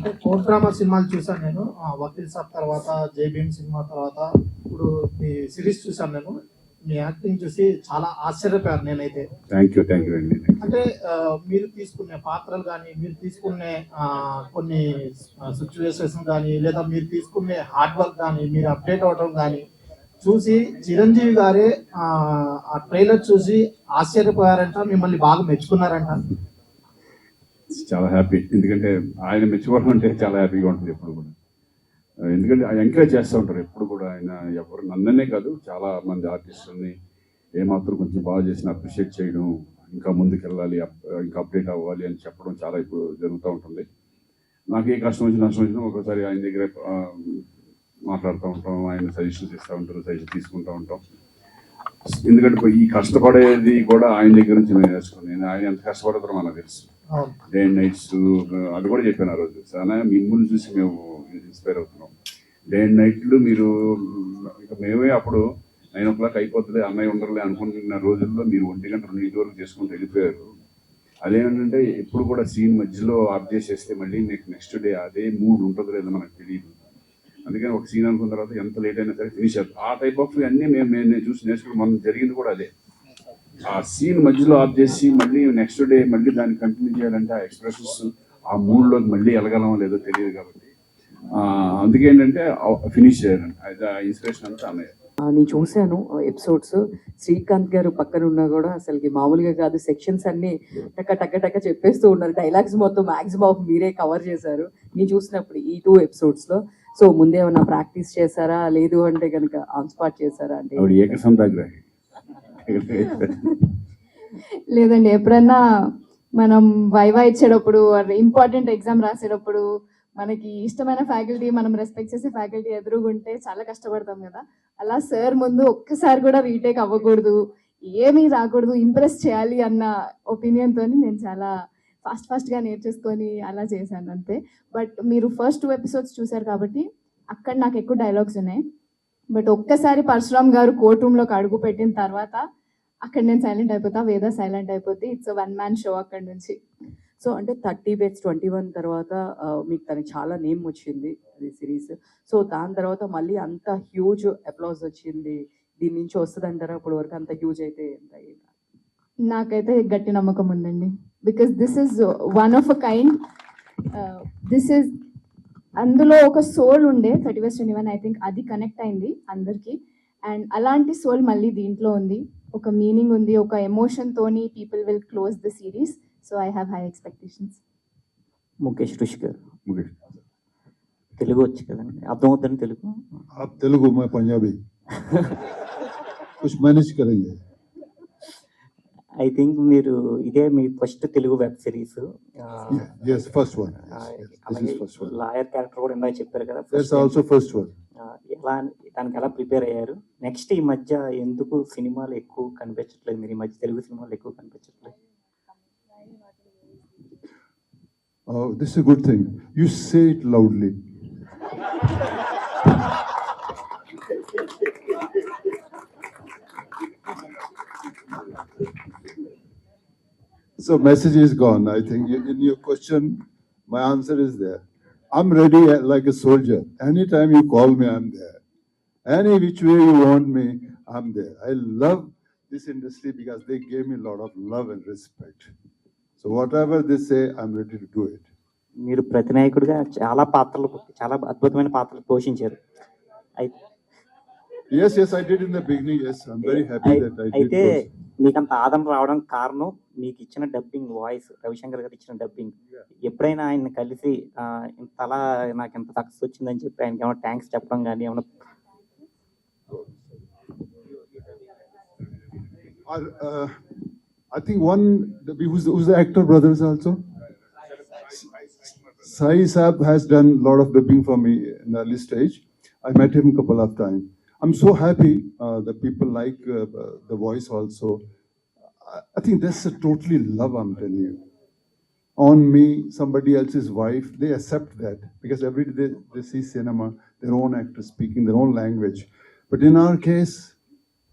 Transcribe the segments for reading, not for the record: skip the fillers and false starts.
అంటే core drama సినిమాలు చూసాను నేను. వకీల్ సాబ్ తర్వాత, జై భీమ్ సినిమా తర్వాత ఇప్పుడు మీ సిరీస్ చూసాను నేను. మీ యాక్టింగ్ చూసి చాలా ఆశ్చర్యపోయారు నేనైతే. థ్యాంక్ యూ అండి. అంటే మీరు తీసుకునే పాత్రలు కానీ, మీరు తీసుకునే కొన్ని సిచ్యువేషన్స్ కానీ, లేదా మీరు తీసుకునే హార్డ్ వర్క్ కానీ, మీరు అప్డేట్ అవ్వడం కానీ చూసి చిరంజీవి గారే ఆ ట్రైలర్ చూసి ఆశ్చర్యపోయారంట, మిమ్మల్ని బాగా మెచ్చుకున్నారంట. చాలా హ్యాపీ, ఎందుకంటే ఆయన మెచ్చుకోవడం అంటే చాలా హ్యాపీగా ఉంటుంది ఎప్పుడు కూడా. ఎందుకంటే ఆయన ఎంకరేజ్ చేస్తూ ఉంటారు ఎప్పుడు కూడా. ఆయన ఎవరు నన్ననే కాదు, చాలా మంది ఆర్టిస్టులని ఏమాత్రం కొంచెం బాగా చేసిన అప్రిషియేట్ చేయడం, ఇంకా ముందుకెళ్ళాలి, ఇంకా అప్డేట్ అవ్వాలి అని చెప్పడం చాలా ఇప్పుడు జరుగుతూ ఉంటుంది. నాకు ఏ కష్టం వచ్చినా నష్టం వచ్చినా ఒకసారి ఆయన దగ్గర మాట్లాడుతూ ఉంటాం, ఆయన సజెషన్స్ ఇస్తూ ఉంటారు, సజెషన్ తీసుకుంటూ ఉంటాం. ఎందుకంటే ఈ కష్టపడేది కూడా ఆయన దగ్గర నుంచి నేను నేర్చుకున్నాను. ఆయన ఎంత కష్టపడతారో మనకు తెలుసు. డే అండ్ నైట్స్ అది కూడా చెప్పాను ఆ రోజు. చాలా మిమ్మల్ని చూసి మేము ఇన్స్పైర్ అవుతున్నాం. డే అండ్ నైట్లు మీరు ఇక మేమే అప్పుడు 9 o'clock అయిపోతుంది, అన్నయ్య ఉండరులే అనుకుంటున్న రోజుల్లో మీరు 1 గంట 2 వరకు చేసుకుంటూ వెళ్ళిపోయారు. అదేంటంటే ఎప్పుడు కూడా సీన్ మధ్యలో ఆఫ్ చేసేస్తే మళ్ళీ మీకు నెక్స్ట్ డే అదే మూడ్ ఉంటుంది లేదో మనకు తెలియదు. అందుకని ఒక సీన్ అనుకున్న తర్వాత ఎంత లేట్ అయినా సరే ఫినిష్ అవుతుంది. ఆ టైప్ ఆఫ్ అన్నీ నేను చూసి నేర్చుకుని మనం జరిగింది కూడా అదే. ఆ సీన్ మధ్యలో ఆఫ్ చేసి మళ్ళీ నెక్స్ట్ డే మళ్ళీ దాన్ని కంటిన్యూ చేయాలంటే ఆ ఎక్స్ప్రెషన్స్ ఆ మూడ్లోకి మళ్ళీ వెళ్ళగలమో లేదో తెలియదు. కాబట్టి అందుకేంటంటే ఫినిష్ చేయాలండి. అది ఆ ఇన్స్పిరేషన్ అంతా అన్నయ్య. నేను చూశాను ఎపిసోడ్స్. శ్రీకాంత్ గారు పక్కన ఉన్నా కూడా అసలుకి మామూలుగా కాదు, సెక్షన్స్ అన్ని టక్క చెప్పేస్తూ ఉన్నారు. డైలాగ్స్ మొత్తం మ్యాక్సిమం ఆఫ్ మీరే కవర్ చేశారు నేను చూసినప్పుడు ఈ 2 episodes. సో ముందే ఏమన్నా ప్రాక్టీస్ చేశారా, లేదు అంటే కనుక ఆన్ స్పాట్ చేశారా? అంటే లేదండి, ఎప్పుడన్నా మనం వైవా ఇచ్చేటప్పుడు, ఇంపార్టెంట్ ఎగ్జామ్ రాసేటప్పుడు మనకి ఇష్టమైన ఫ్యాకల్టీ, మనం రెస్పెక్ట్ చేసే ఫ్యాకల్టీ ఎదురుగుంటే చాలా కష్టపడతాం కదా. అలా సార్ ముందు ఒక్కసారి కూడా రీటేక్ అవ్వకూడదు, ఏమీ రాకూడదు, ఇంప్రెస్ చేయాలి అన్న ఒపీనియన్తో నేను చాలా ఫాస్ట్గా నేర్చేసుకొని అలా చేశాను అంతే. బట్ మీరు ఫస్ట్ 2 episodes చూశారు కాబట్టి అక్కడ నాకు ఎక్కువ డైలాగ్స్ ఉన్నాయి. బట్ ఒక్కసారి పరశురామ్ గారు కోర్ట్ రూమ్లోకి అడుగు పెట్టిన తర్వాత అక్కడ నేను సైలెంట్ అయిపోతా, వేద సైలెంట్ అయిపోతే. ఇట్స్ 1-man షో అక్కడ నుంచి. సో అంటే 30/21 తర్వాత మీకు తనకి చాలా నేమ్ వచ్చింది అది సిరీస్. సో దాని తర్వాత మళ్ళీ అంత హ్యూజ్ అప్లాజ్ వచ్చింది. దీని నుంచి వస్తుంది అంటారా? అప్పటి వరకు అంత హ్యూజ్ అయితే ఎంత అయ్యింది? నాకైతే గట్టి నమ్మకం ఉందండి. Because this is one of a kind. This is అందులో ఒక సోల్ ఉండే 30/21 ఐ థింక్ అది కనెక్ట్ అయింది అందరికీ. అండ్ అలాంటి సోల్ మళ్ళీ దీంట్లో ఉంది, ఒక మీనింగ్ ఉంది, ఒక ఎమోషన్తోని people will close the series. So I have high expectations. Mukesh Rishi గారు, తెలుగు వచ్చు కదండి, అర్థమవుతుంది తెలుగు? తెలుగు मैं पंजाबी कुछ मैनेज करेंगे. ఐ థింక్ మీరు ఇదే మీ first Telugu web series. yes first one. Lawyer character కూడా ఇందాక చెప్పారు కదా, that's also first one. ఎలా దానికి ఎలా ప్రిపేర్ అయ్యారు? నెక్స్ట్ ఈ మధ్య ఎందుకు సినిమాలు ఎక్కువ కనిపించట్లేదు? మీరు ఈ మధ్య తెలుగు సినిమాలు ఎక్కువ కనిపించట్లేదు. This is a good thing, you say it loudly. So message is gone. I think in your question, my answer is there. I'm ready like a soldier. Anytime you call me, I'm there. Any which way you want me, I'm there. I love this industry because they gave me a lot of love and respect. So whatever they say, I'm ready to do it. మీరు ప్రతినాయకుడిగా చాలా అద్భుతమైన పాత్రలు పోషించారు. Yes, I did in the beginning. Yes, I'm very happy that I did. అయితే మీకు అంత ఆదరణ రావడం కారణం మీకు ఇచ్చిన డబ్బింగ్ వాయిస్, రవిశంకర్ గారు ఇచ్చిన డబ్బింగ్. ఎప్పుడైనా ఆయన కలిసి ఇంతలా నాకు ఎంత సక్సెస్ వచ్చిందని చెప్పి ఆయనకి ఏమైనా థ్యాంక్స్ చెప్పడం కానీ ఏమైనా? I think who's the actor brothers also? Sai Saab has done a lot of dubbing for me in the early stage. I met him a couple of times. I'm so happy that people like the voice also. I think that's a totally love, I'm telling you. On me, somebody else's wife, they accept that because every day they see cinema, their own actors speaking their own language. But in our case,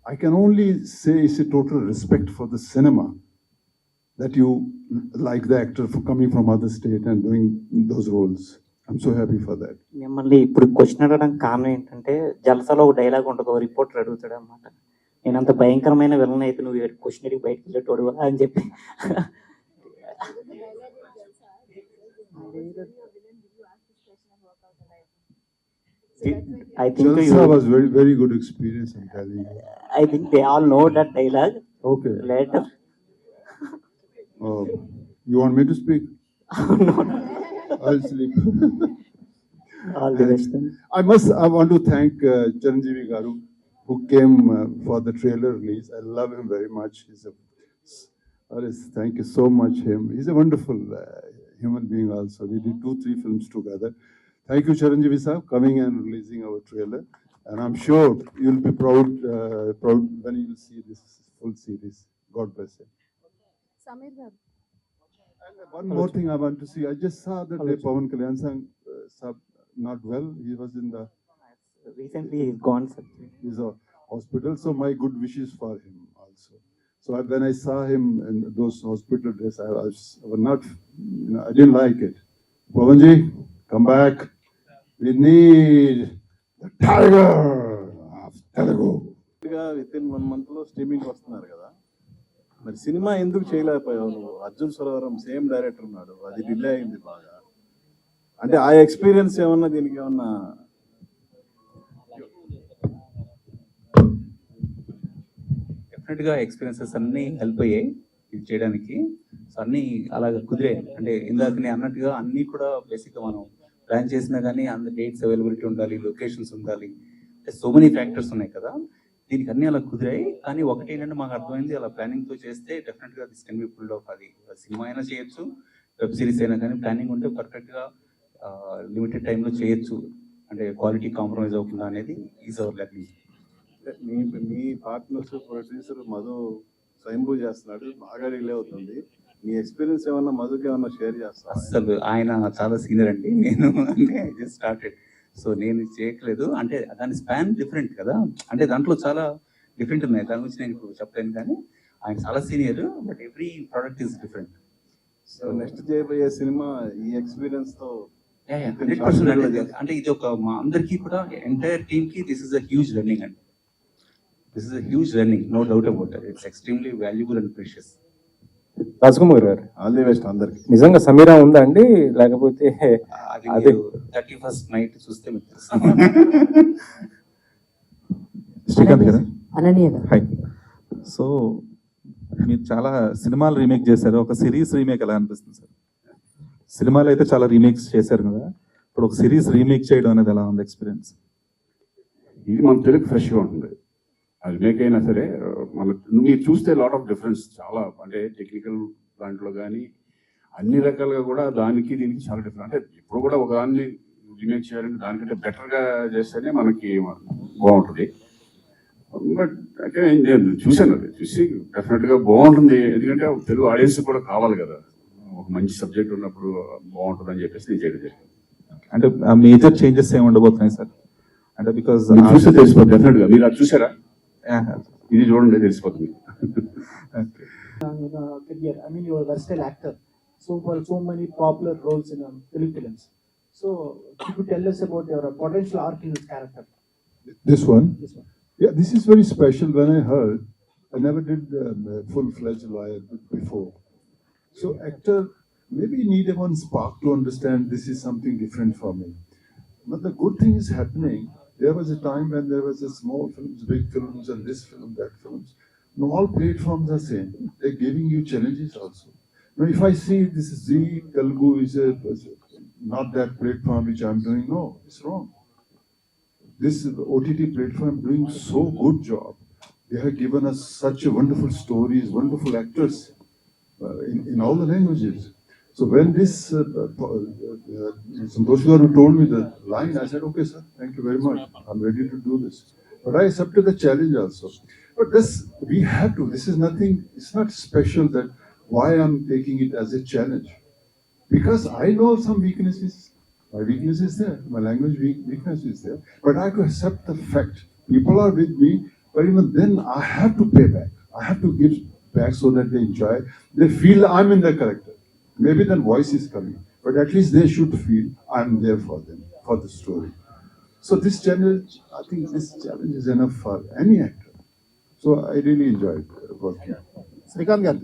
I can only say it's a total respect for the cinema that you like the actor for coming from other state and doing those roles. I'm so happy for that. మిమ్మల్ని ఇప్పుడు question అడగడానికి కారణం ఏంటంటే జలసాలో ఒక dialogue ఉంటుంది, ఒక reporter అడుగుతాడు అనమాట, నేను అంత భయంకరమైన విలన్ అయితే నువ్వు క్వశ్చన్ అడిగి బయటకు వెళ్ళేటోడు అని చెప్పి. I think Jalsa was very, very good experience, I'm telling you. I think they all know that dialogue Okay. later. You want me to speak? No, I'll sleep. all the best. I want to thank Chiranjeevi Garu, who came for the trailer release. I love him very much. Thank you so much, him. He's a wonderful human being also. We did 2-3 films together. Thank you, Chiranjeevi sir, coming and releasing our trailer. And I'm sure you'll be proud when you see this full series. God bless you. Sameer గారు, And one more thing I want to see. I just saw that day Pawan Kalyan sir not well. He was in the Recently he's gone. his hospital. So my good wishes for him also. So when I saw him in those hospital days, I was not, I didn't like it. Pawanji, come back. We need the tiger of Telugu. With in 1 month లో streaming వస్తున్నారు కదా, మరి cinema ఎందుకు చేయలేకపోయావు నువ్వు? Arjun Suravaram same director ఉన్నాడు, అది delay అయింది బాగా. అంటే ఆ ఎక్స్పీరియన్స్ ఏమన్నా దీనికి ఏమన్నా? డెఫినెట్గా ఎక్స్పీరియన్సెస్ అన్నీ హెల్ప్ అయ్యాయి ఇది చేయడానికి. సో అన్నీ అలాగ కుదిరాయి. అంటే ఇందాక నేను అన్నట్టుగా అన్నీ కూడా బేసిక్గా మనం ప్లాన్ చేసినా కానీ అంత డేట్స్ అవైలబిలిటీ ఉండాలి, లొకేషన్స్ ఉండాలి, అంటే సో మెనీ ఫ్యాక్టర్స్ ఉన్నాయి కదా, దీనికి అన్నీ అలా కుదిరాయి. కానీ ఒకటి ఏంటంటే మాకు అర్థమైంది, అలా ప్లానింగ్తో చేస్తే డెఫినెట్గా this can be pulled off. అది సినిమా అయినా చేయొచ్చు, వెబ్ సిరీస్ అయినా కానీ ప్లానింగ్ ఉంటే పర్ఫెక్ట్గా లిమిటెడ్ టైంలో చేయొచ్చు, అంటే క్వాలిటీ కాంప్రమైజ్ అవ్వకుండా అనేది is our learning. Me partners producer Madhu స్వయంభూ చేస్తున్నాడు, బాగా డిలే అవుతుంది. మీ ఎక్స్పీరియన్స్ ఏమన్నా మధుకి ఏమన్నా షేర్ చేస్తాను? అసలు ఆయన చాలా సీనియర్ అండి, నేను అంటే జస్ట్ స్టార్టెడ్, సో నేను చేయట్లేదు. అంటే దాని స్పాన్ డిఫరెంట్ కదా, అంటే దాంట్లో చాలా డిఫరెంట్ ఉన్నాయి, దాని గురించి నేను ఇప్పుడు చెప్పలేను. కానీ ఆయన చాలా senior, but every product is different. So next చేయబోయే సినిమా ఈ ఎక్స్పీరియన్స్ తో 100%. అంటే ఇది ఒక మా అందరికీ కూడా ఎంటైర్ టీమ్ కి this is a huge learning అండి. This is a huge learning, no doubt about it. It's extremely valuable and precious. Rajakumar గారు, ఆల్ ది బెస్ట్ అందరికి. నిజంగా సమీరా ఉందా అండి, లేకపోతే అది 31st నైట్ చూస్తే మీకు తెలుస్తుంది. శ్రీకాంత్ గారు, అనన్య గారు. హాయ్. సో మీరు చాలా సినిమాలు రీమేక్ చేశారు, ఒక సిరీస్ రీమేక్ ఎలా అనిపిస్తుంది సార్? సినిమాలు అయితే చాలా రీమేక్స్ చేశారు కదా, ఇప్పుడు ఒక సిరీస్ రీమేక్ చేయడం అనేది ఎలా ఉంది ఎక్స్పీరియన్స్? ఇది మన తెలుగు ఫ్రెష్గా ఉంటుంది. అది మేక్ అయినా సరే మన మీరు చూస్తే లాట్ ఆఫ్ డిఫరెన్స్ చాలా, అంటే టెక్నికల్ దాంట్లో కానీ అన్ని రకాలుగా కూడా దానికి దీనికి చాలా డిఫరెంట్. అంటే ఇప్పుడు కూడా ఒక దాన్ని రీమేక్ చేయాలంటే దానికంటే బెటర్గా చేస్తేనే మనకి బాగుంటుంది. బట్ అంటే నేను చూశాను, అది చూసి డెఫినెట్గా బాగుంటుంది. ఎందుకంటే తెలుగు ఆడియన్స్ కూడా కావాలి కదా, ఒక మంచి సబ్జెక్ట్ ఉన్నప్పుడు బాగుంటుంది అని చెప్పేసి నేను చేయడం జరిగింది. అంటే మేజర్ చేంజెస్ ఏమి ఉండబోతున్నాయి సార్? అంటే బికాస్ చూస్తే తెలిసిపోతుంది డెఫినెట్గా. మీరు అది చూసారా? ఇది చూడండి తెలిసిపోతుంది. Career. I mean, you are a versatile actor, so for so many popular roles in Telugu films. So, could you tell us about your potential arc in this character? This one? This one. Yeah, this is very special. When I heard, I never did full-fledged lawyer before. So actor maybe need one spark to understand this is something different for me. But the good thing is happening. There was a time when there was a small films, big films, and this film, that films. Now all platforms are same. They're giving you challenges also. Now if I see this is Zee Telugu is not that platform which I'm doing, no, it's wrong. This OTT platform doing so good job. They have given us such a wonderful stories, wonderful actors in all the languages. So when this Santosh Garu told me the line, I said, okay, sir, thank you very much. I'm ready to do this. But I accepted the challenge also. But this, we have to, this is nothing, it's not special that why I'm taking it as a challenge. Because I know some weaknesses. My weakness is there, my language weakness is there. But I have to accept the fact. People are with me, but even then I have to pay back. I have to give back so that they enjoy. They feel I'm in the character. Maybe then voice is coming. but at least they should feel I'm there for them, for the story. So this challenge, I think this challenge is enough for any actor. So I really enjoyed working. Srikanth గారు